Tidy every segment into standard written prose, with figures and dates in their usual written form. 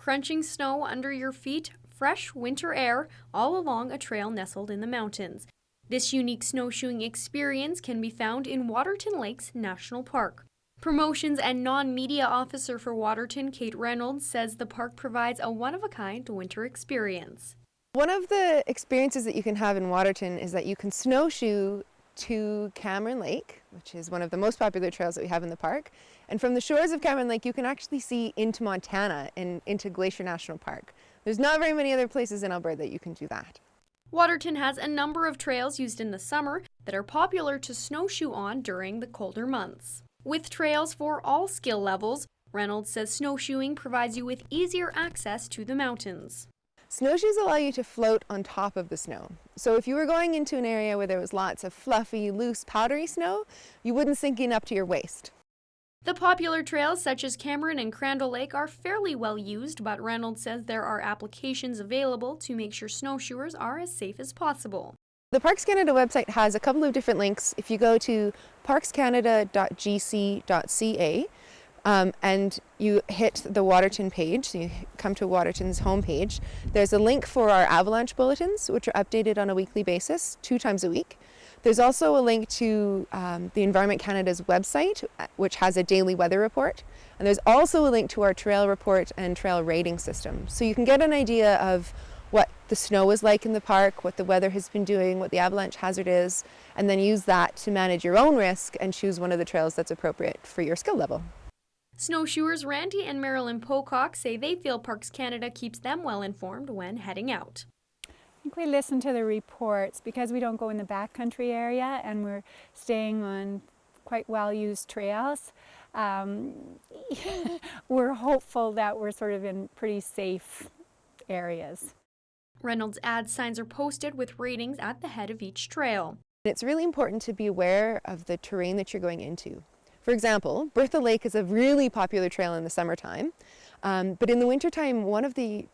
crunching snow under your feet, fresh winter air, all along a trail nestled in the mountains. This unique snowshoeing experience can be found in Waterton Lakes National Park. Promotions and non-media officer for Waterton, Kate Reynolds, says the park provides a one-of-a-kind winter experience. One of the experiences that you can have in Waterton is that you can snowshoe to Cameron Lake, which is one of the most popular trails that we have in the park. And from the shores of Cameron Lake, you can actually see into Montana and into Glacier National Park. There's not very many other places in Alberta that you can do that. Waterton has a number of trails used in the summer that are popular to snowshoe on during the colder months. With trails for all skill levels, Reynolds says snowshoeing provides you with easier access to the mountains. Snowshoes allow you to float on top of the snow. So if you were going into an area where there was lots of fluffy, loose, powdery snow, you wouldn't sink in up to your waist. The popular trails such as Cameron and Crandall Lake are fairly well used, but Reynolds says there are applications available to make sure snowshoers are as safe as possible. The Parks Canada website has a couple of different links. If you go to parkscanada.gc.ca and you hit the Waterton page, so you come to Waterton's homepage, there's a link for our avalanche bulletins, which are updated on a weekly basis, 2 times a week. There's also a link to the Environment Canada's website, which has a daily weather report. And there's also a link to our trail report and trail rating system. So you can get an idea of what the snow is like in the park, what the weather has been doing, what the avalanche hazard is, and then use that to manage your own risk and choose one of the trails that's appropriate for your skill level. Snowshoers Randy and Marilyn Pocock say they feel Parks Canada keeps them well informed when heading out. I think we listen to the reports because we don't go in the backcountry area and we're staying on quite well-used trails. We're hopeful that we're sort of in pretty safe areas. Reynolds adds signs are posted with ratings at the head of each trail. It's really important to be aware of the terrain that you're going into. For example, Bertha Lake is a really popular trail in the summertime, but in the wintertime, one of the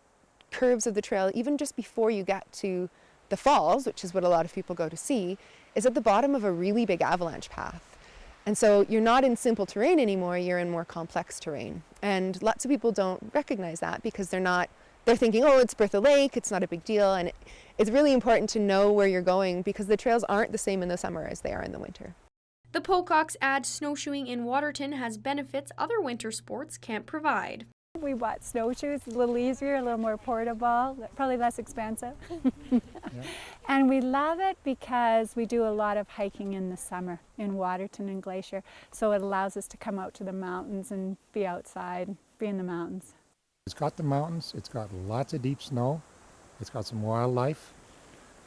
curves of the trail, even just before you get to the falls, which is what a lot of people go to see, is at the bottom of a really big avalanche path. And so you're not in simple terrain anymore, you're in more complex terrain. And lots of people don't recognize that because they're thinking, oh, it's Bertha Lake, it's not a big deal. And it's really important to know where you're going because the trails aren't the same in the summer as they are in the winter. The Pococks add snowshoeing in Waterton has benefits other winter sports can't provide. We bought snowshoes, a little easier, a little more portable, probably less expensive. Yeah. And we love it because we do a lot of hiking in the summer in Waterton and Glacier, so it allows us to come out to the mountains and be outside, be in the mountains. It's got the mountains, it's got lots of deep snow, it's got some wildlife,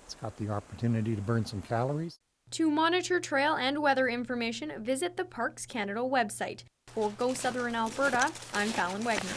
it's got the opportunity to burn some calories. To monitor trail and weather information, visit the Parks Canada website. For Go Southern Alberta, I'm Fallon Wagner.